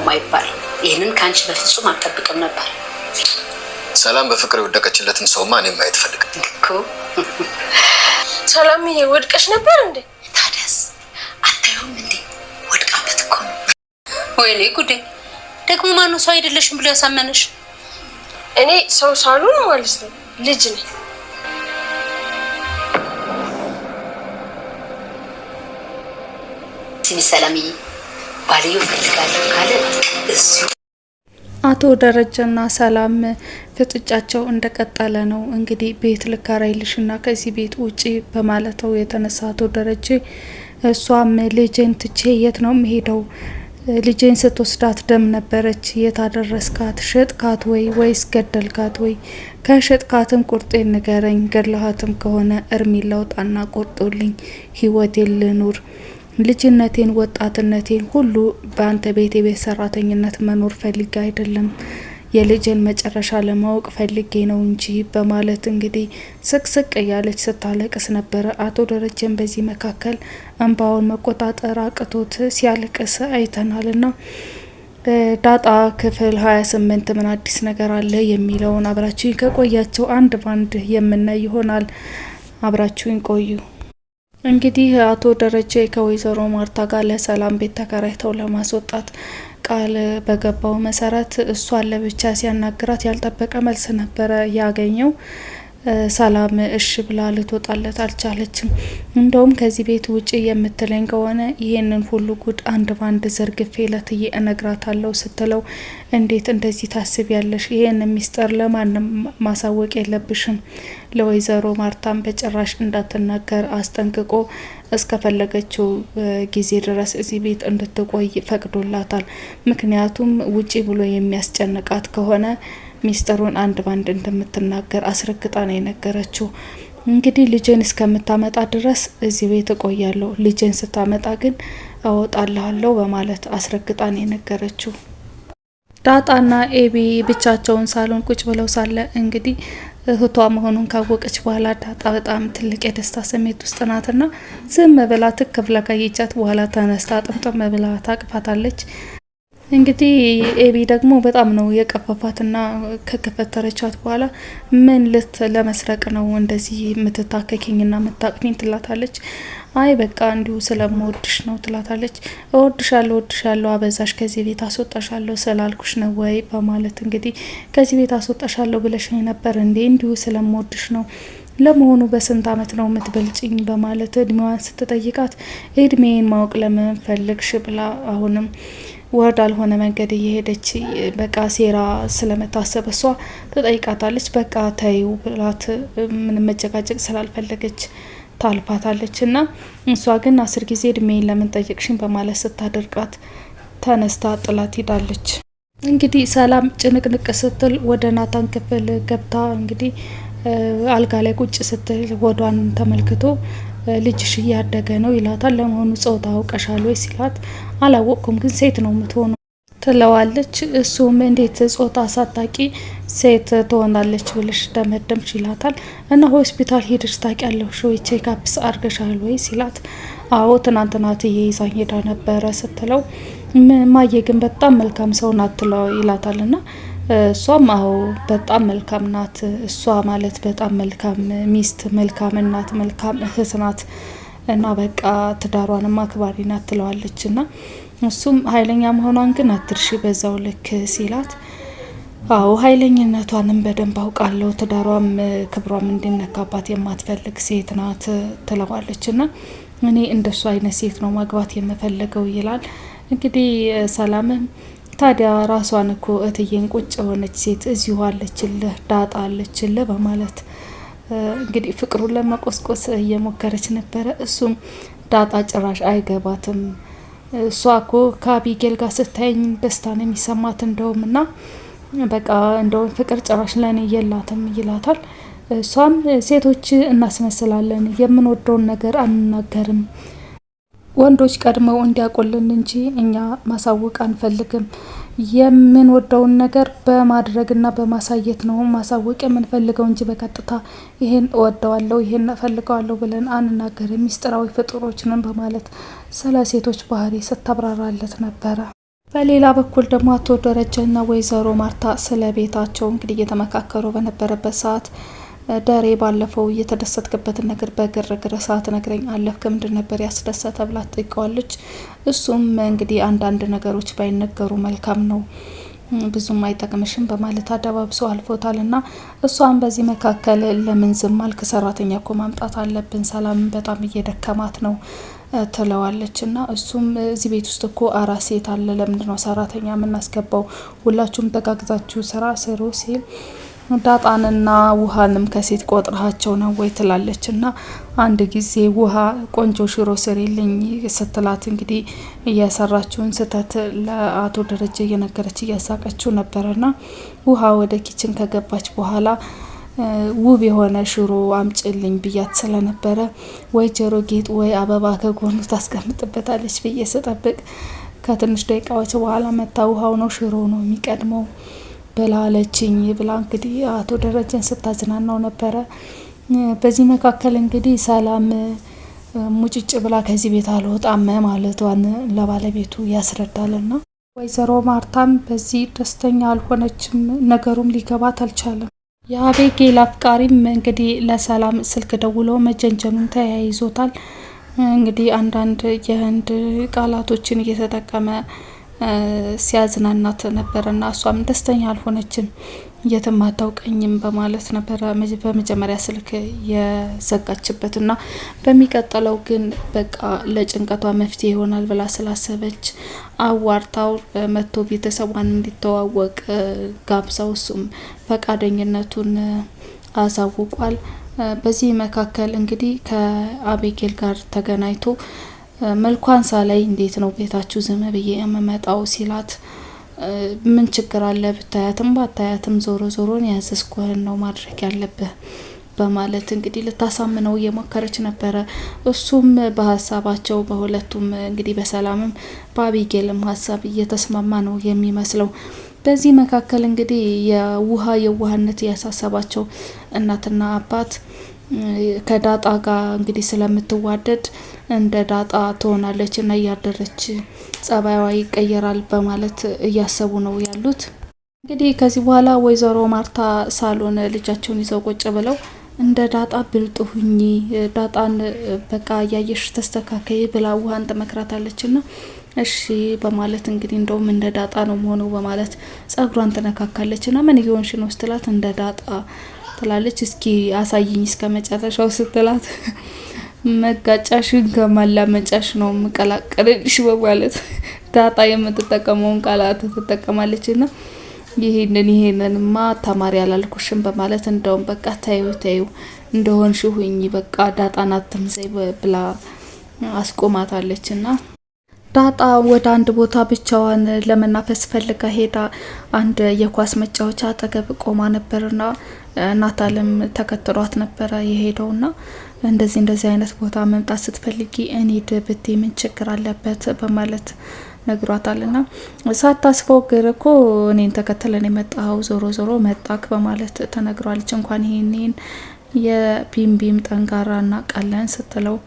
ስለማይባል ይሄንን ካንቺ በፍጹም አልጠብቅም ነበር። ሰላም በፍቅር የወደቀችለትን ሰው ማን የማየት ፈልግ እኮ ሰላም ወድቀሽ ነበር እንዴ? ታዲያስ አታዩም እንዴ? ወድቃበት እኮ ነው። ወይኔ ጉዴ! ደግሞ ማነው ሰው አይደለሽም ብሎ ያሳመነሽ? እኔ ሰው ሳሉን ማለት ነው ልጅ ነኝ። ሲሚ ሰላምዬ ባልዮ ፈልጋለሁ ካለ እሱ አቶ ደረጀና ሰላም ፍጥጫቸው እንደቀጠለ ነው። እንግዲህ ቤት ልካራይልሽና ከዚህ ቤት ውጪ በማለተው የተነሳ አቶ ደረጀ እሷም ልጄን ትቼ የት ነው የምሄደው? ልጄን ስትወስዳት ደም ነበረች። የት አደረስካት? ሸጥካት ወይስ ገደልካት ወይ? ከሸጥካትም ቁርጤን ንገረኝ፣ ገድለሃትም ከሆነ እርሜን ላውጣና ቆርጦልኝ ህይወቴን ልኑር። ልጅነቴን ወጣትነቴን ሁሉ በአንተ ቤት ሰራተኝነት መኖር ፈልጌ አይደለም፣ የልጅን መጨረሻ ለማወቅ ፈልጌ ነው እንጂ በማለት እንግዲህ ስቅስቅ እያለች ስታለቅስ ነበረ። አቶ ደረጀን በዚህ መካከል እንባውን መቆጣጠር አቅቶት ሲያለቅስ አይተናልና ዳጣ ክፍል 28 ምን አዲስ ነገር አለ የሚለውን አብራችሁኝ ከቆያቸው አንድ ባንድ የምናይ ይሆናል። አብራችሁኝ ቆዩ። እንግዲህ አቶ ደረጀ ከወይዘሮ ማርታ ጋር ለሰላም ቤት ተከራይተው ለማስወጣት ቃል በገባው መሰረት እሷን ለብቻ ሲያናግራት ያልጠበቀ መልስ ነበረ ያገኘው። ሰላም እሺ ብላ ልትወጣለት አልቻለችም። እንደውም ከዚህ ቤት ውጪ የምትለኝ ከሆነ ይሄንን ሁሉ ጉድ አንድ ባንድ ዘርግፌ ለትዬ እነግራታለሁ ስትለው እንዴት እንደዚህ ታስቢያለሽ? ይሄን ሚስጥር ለማንም ማሳወቅ የለብሽም። ለወይዘሮ ማርታም በጭራሽ እንዳትናገር አስጠንቅቆ እስከፈለገችው ጊዜ ድረስ እዚህ ቤት እንድትቆይ ፈቅዶላታል። ምክንያቱም ውጪ ብሎ የሚያስጨንቃት ከሆነ ሚስጥሩን አንድ ባንድ እንደምትናገር አስረግጣ ነው የነገረችው። እንግዲህ ልጄን እስከምታመጣ ድረስ እዚህ ቤት እቆያለሁ፣ ልጄን ስታመጣ ግን አወጣልሃለሁ በማለት አስረግጣ ነው የነገረችው። ዳጣና ኤቢ ብቻቸውን ሳሎን ቁጭ ብለው ሳለ እንግዲህ እህቷ መሆኑን ካወቀች በኋላ ዳጣ በጣም ትልቅ የደስታ ስሜት ውስጥ ናትና ዝም ብላ ትክ ብላ ካየቻት በኋላ ተነስታ ጥምጥም ብላ ታቅፋታለች። እንግዲህ ኤቢ ደግሞ በጣም ነው የቀፈፋትና ከከፈተረቻት በኋላ ምን ለመስረቅ ነው እንደዚህ የምትታከኪኝና የምታቅፊኝ ትላታለች። አይ በቃ እንዲሁ ስለምወድሽ ነው ትላታለች። እወድሻለሁ አበዛሽ፣ ከዚህ ቤት አስወጣሻለሁ ስላልኩሽ ነው ወይ በማለት እንግዲህ ከዚህ ቤት አስወጣሻለሁ ብለሽ ነበር እንዴ? እንዲሁ ስለምወድሽ ነው። ለመሆኑ በስንት አመት ነው የምትበልጭኝ? በማለት እድሜዋን ስትጠይቃት እድሜን ማወቅ ለምን ፈልግሽ ብላ አሁንም ወዳልሆነ መንገድ እየሄደች በቃ ሴራ ስለመታሰብ እሷ ተጠይቃታለች። በቃ ተይው ብላት ምንም መጨቃጨቅ ስላልፈለገች ታልፋታለች። እና እሷ ግን 10 ጊዜ እድሜን ለምን ጠየቅሽኝ በማለት ስታደርቃት ተነስታ ጥላት ሄዳለች። እንግዲህ ሰላም ጭንቅንቅ ስትል ወደ ናታን ክፍል ገብታ እንግዲህ አልጋ ላይ ቁጭ ስትል ወዷን ተመልክቶ ልጅሽ እያደገ ነው ይላታል። ለመሆኑ ጾታ አውቀሻል ወይ ሲላት አላወቅኩም ግን ሴት ነው የምትሆነው ትለዋለች። እሱም እንዴት ጾታ ሳታቂ ሴት ትሆናለች ብለሽ ደመደምሽ ይላታል። እና ሆስፒታል ሄደሽ ታውቂያለሽ ወይ? ቼክአፕስ አርገሻል ወይ ሲላት አዎ ትናንትና ትዬ ይዛኝ ሄዳ ነበረ ስትለው ማየ ግን በጣም መልካም ሰው ናት ይላታልና እሷም አዎ በጣም መልካም ናት፣ እሷ ማለት በጣም መልካም ሚስት፣ መልካም እናት፣ መልካም እህት ናት እና በቃ ትዳሯንም አክባሪ ናት ትለዋለች። እና እሱም ኃይለኛ መሆኗን ግን አትርሺ በዛው ልክ ሲላት አዎ ኃይለኝነቷንም በደንብ አውቃለሁ፣ ትዳሯም ክብሯም እንዲነካባት የማትፈልግ ሴት ናት ትለዋለች። እና እኔ እንደሱ አይነት ሴት ነው ማግባት የምፈልገው ይላል። እንግዲህ ሰላምም ታዲያ ራሷን እኮ እትዬን ቁጭ የሆነች ሴት እዚሁ አለችልህ ዳጣ አለችልህ በማለት እንግዲህ ፍቅሩን ለመቆስቆስ እየሞከረች ነበረ። እሱም ዳጣ ጭራሽ አይገባትም፣ እሷ እኮ ከአቢጌል ጋር ስታየኝ ደስታ ነው የሚሰማት እንደውም እና በቃ እንደውም ፍቅር ጭራሽ ለኔ የላትም ይላታል። እሷም ሴቶች እናስመስላለን፣ የምንወደውን ነገር አንናገርም፣ ወንዶች ቀድመው እንዲያቆልን እንጂ እኛ ማሳወቅ አንፈልግም፣ የምንወደውን ነገር በማድረግና በማሳየት ነው ማሳወቅ የምንፈልገው እንጂ በቀጥታ ይሄን እወደዋለሁ ይሄን እፈልገዋለሁ ብለን አንናገርም፣ ሚስጥራዊ ፍጡሮች ነን በማለት ስለ ሴቶች ባህሪ ስታብራራለት ነበረ። በሌላ በኩል ደግሞ አቶ ደረጀና ወይዘሮ ማርታ ስለ ቤታቸው እንግዲህ እየተመካከሩ በነበረበት ሰዓት ደሬ ባለፈው እየተደሰትክበትን ነገር በግርግር ሰዓት ነግረኝ አለፍክ፣ ምንድን ነበር ያስደሰተ ብላ ትጠይቀዋለች። እሱም እንግዲህ አንዳንድ ነገሮች ባይነገሩ መልካም ነው፣ ብዙም አይጠቅምሽም በማለት አደባብሶ አልፎታል። እና እሷም በዚህ መካከል ለምን ዝም አልክ? ሰራተኛ እኮ ማምጣት አለብን፣ ሰላም በጣም እየደከማት ነው ትለዋለች። እና እሱም እዚህ ቤት ውስጥ እኮ አራስ ሴት አለ፣ ለምንድነው ሰራተኛ የምናስገባው? ሁላችሁም ተጋግዛችሁ ስራ ስሩ ሲል ዳጣንና ውሃንም ከሴት ቆጥረሃቸው ነው ወይ ትላለች። እና አንድ ጊዜ ውሃ ቆንጆ ሽሮ ስሪልኝ ስትላት እንግዲህ እየሰራችውን ስህተት ለአቶ ደረጀ እየነገረች እያሳቀችው ነበረና ውሃ ወደ ኪችን ከገባች በኋላ ውብ የሆነ ሽሮ አምጭልኝ ብያት ስለነበረ ወይ ጆሮ ጌጥ ወይ አበባ ከጎኑ ታስቀምጥበታለች ብዬ ስጠብቅ ከትንሽ ደቂቃዎች በኋላ መታ ውሃው ነው ሽሮ ነው የሚቀድመው በላለችኝ ብላ እንግዲህ አቶ ደረጀን ስታዝናናው ነበረ። በዚህ መካከል እንግዲህ ሰላም ሙጭጭ ብላ ከዚህ ቤት አልወጣም ማለቷን ለባለቤቱ ያስረዳልና ወይዘሮ ማርታም በዚህ ደስተኛ አልሆነችም። ነገሩም ሊገባት አልቻለም። የአቤጌል አፍቃሪም እንግዲህ ለሰላም ስልክ ደውሎ መጀንጀኑን ተያይዞታል። እንግዲህ አንዳንድ የህንድ ቃላቶችን እየተጠቀመ ሲያዝናናት ነበረና እሷም ደስተኛ አልሆነችም። የትም አታውቀኝም በማለት ነበረ በመጀመሪያ ስልክ የዘጋችበትና በሚቀጥለው ግን በቃ ለጭንቀቷ መፍትሄ ይሆናል ብላ ስላሰበች አዋርታው መጥቶ ቤተሰቧን እንዲተዋወቅ ጋብዛው እሱም ፈቃደኝነቱን አሳውቋል። በዚህ መካከል እንግዲህ ከአቤጌል ጋር ተገናኝቶ መልኳን ሳላይ እንዴት ነው ቤታችሁ ዝም ብዬ የምመጣው ሲላት ምን ችግር አለ ብታያትም ባታያትም ዞሮ ዞሮን ያዘዝኩህን ነው ማድረግ ያለብህ በማለት እንግዲህ ልታሳምነው እየሞከረች ነበረ። እሱም በሀሳባቸው በሁለቱም እንግዲህ በሰላምም በአቤጌልም ሀሳብ እየተስማማ ነው የሚመስለው። በዚህ መካከል እንግዲህ የዋህነት ያሳሰባቸው እናትና አባት ከዳጣ ጋር እንግዲህ ስለምትዋደድ እንደ ዳጣ ትሆናለች እና እያደረች ጸባይዋ ይቀየራል በማለት እያሰቡ ነው ያሉት። እንግዲህ ከዚህ በኋላ ወይዘሮ ማርታ ሳሎን ልጃቸውን ይዘው ቁጭ ብለው እንደ ዳጣ ብልጥ ሁኚ፣ ዳጣን በቃ እያየሽ ተስተካከይ ብላ ውሃን ትመክራታለች። ና እሺ በማለት እንግዲህ እንደውም እንደ ዳጣ ነው መሆኑ በማለት ጸጉሯን ትነካካለች። ና ምን እየሆንሽ ነው ስትላት እንደ ዳጣ ትላለች። እስኪ አሳይኝ እስከ መጨረሻው ስትላት መጋጫሽን ከማላመጫሽ ነው መቀላቀልሽ በማለት ዳጣ የምትጠቀመውን ቃላት ትጠቀማለች። ና ይሄንንማ ተማሪ አላልኩሽም በማለት እንደውም በቃ ታዩ እንደሆንሽ ሁኚ በቃ ዳጣን አትምዘይ ብላ አስቆማታለች። ና ዳጣ ወደ አንድ ቦታ ብቻዋን ለመናፈስ ፈልጋ ሄዳ አንድ የኳስ መጫወቻ አጠገብ ቆማ ነበርና ናታልም ተከትሏት ነበረ የሄደውና እንደዚህ አይነት ቦታ መምጣት ስትፈልጊ እኔ ድብቴ ምን ችግር አለበት በማለት ነግሯታልና ሳታስፈው ግር እኮ እኔን ተከተለን የመጣው ዞሮ መጣክ በማለት ተነግሯለች። እንኳን ይሄን የቢምቢም ጠንካራና ቃለን ስትለው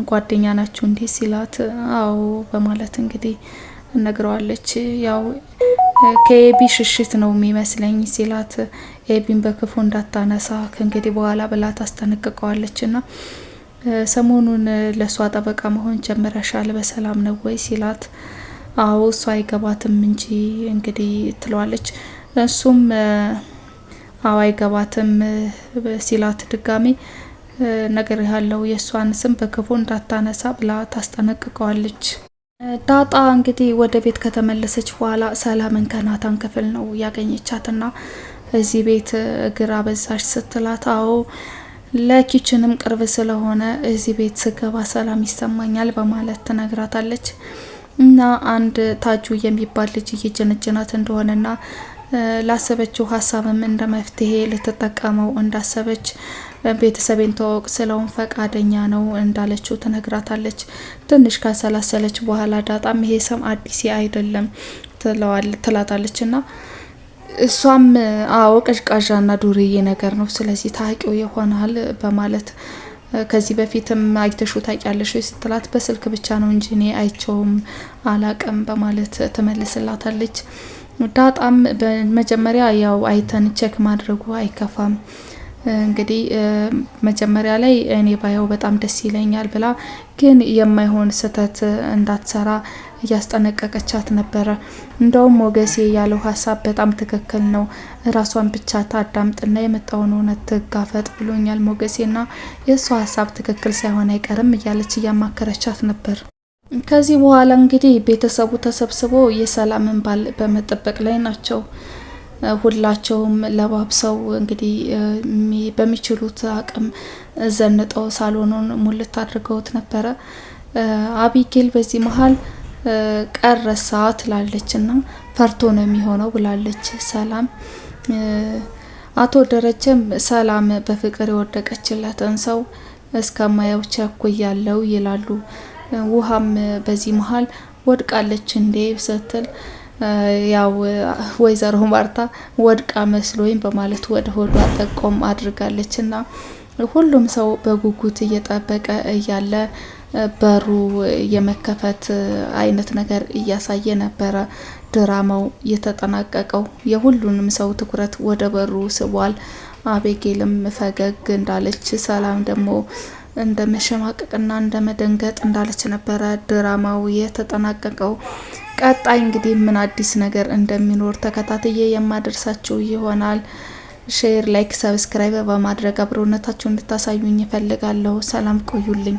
ጓደኛ ናችሁ እንዴ ሲላት አዎ በማለት እንግዲህ ነግረዋለች። ያው ከኤቢ ሽሽት ነው የሚመስለኝ ሲላት ኤቢን በክፉ እንዳታነሳ ከእንግዲህ በኋላ ብላ ታስጠነቅቀዋለችና ሰሞኑን ለሷ ጠበቃ መሆን ጀመረሻል በሰላም ነው ወይ ሲላት አዎ እሷ አይገባትም እንጂ እንግዲህ ትለዋለች። እሱም አዎ አይገባትም ሲላት ድጋሚ ነገር ያለው የሷን ስም በክፉ እንዳታነሳ ብላ ታስጠነቅቀዋለች። ዳጣ እንግዲህ ወደ ቤት ከተመለሰች በኋላ ሰላምን ከናታን ክፍል ነው ያገኘቻትና እዚህ ቤት እግር አበዛሽ ስትላት አዎ ለኪችንም ቅርብ ስለሆነ እዚህ ቤት ስገባ ሰላም ይሰማኛል በማለት ትነግራታለች። እና አንድ ታጁ የሚባል ልጅ እየጀነጀናት እንደሆነና ላሰበችው ሀሳብም እንደ መፍትሄ ልትጠቀመው እንዳሰበች ቤተሰቤን ተዋወቅ ስለውን ፈቃደኛ ነው እንዳለችው ትነግራታለች። ትንሽ ካሰላሰለች በኋላ ዳጣም ይሄ ስም አዲስ አይደለም ትላታለችና እሷም አዎ ቀዥቃዣና ዱርዬ ነገር ነው ስለዚህ ታቂው ይሆናል በማለት ከዚህ በፊትም አይተሹ ታውቂያለሽ ስትላት በስልክ ብቻ ነው እንጂ እኔ አይቸውም አላቅም በማለት ተመልስላታለች። ዳጣም በመጀመሪያ ያው አይተን ቼክ ማድረጉ አይከፋም እንግዲህ መጀመሪያ ላይ እኔ ባየው በጣም ደስ ይለኛል ብላ ግን የማይሆን ስህተት እንዳትሰራ እያስጠነቀቀቻት ነበረ። እንደውም ሞገሴ ያለው ሀሳብ በጣም ትክክል ነው፣ ራሷን ብቻ ታዳምጥና የመጣውን እውነት ትጋፈጥ ብሎኛል ሞገሴና የእሷ ሀሳብ ትክክል ሳይሆን አይቀርም እያለች እያማከረቻት ነበር። ከዚህ በኋላ እንግዲህ ቤተሰቡ ተሰብስቦ የሰላምን ባል በመጠበቅ ላይ ናቸው። ሁላቸውም ለባብሰው እንግዲህ በሚችሉት አቅም ዘንጠው ሳሎኑን ሙልት አድርገውት ነበረ። አቢጌል በዚህ መሀል ቀረሳ ትላለችና ፈርቶ ነው የሚሆነው ብላለች ሰላም። አቶ ደረጀም ሰላም በፍቅር የወደቀችለትን ሰው እስከማየው ቸኩያለው ይላሉ። ውሃም በዚህ መሀል ወድቃለች እንዴ ስትል ያው ወይዘሮ ማርታ ወድቃ መስሎኝ በማለት ወደ ሆዷ ጠቆም አድርጋለችና ሁሉም ሰው በጉጉት እየጠበቀ እያለ በሩ የመከፈት አይነት ነገር እያሳየ ነበረ ድራማው የተጠናቀቀው። የሁሉንም ሰው ትኩረት ወደ በሩ ስቧል። አቤጌልም ፈገግ እንዳለች፣ ሰላም ደግሞ እንደ መሸማቀቅና እንደ መደንገጥ እንዳለች ነበረ ድራማው የተጠናቀቀው። ቀጣይ እንግዲህ ምን አዲስ ነገር እንደሚኖር ተከታትዬ የማደርሳችሁ ይሆናል። ሼር፣ ላይክ፣ ሰብስክራይብ በማድረግ አብሮነታችሁን እንድታሳዩኝ እፈልጋለሁ። ሰላም ቆዩልኝ።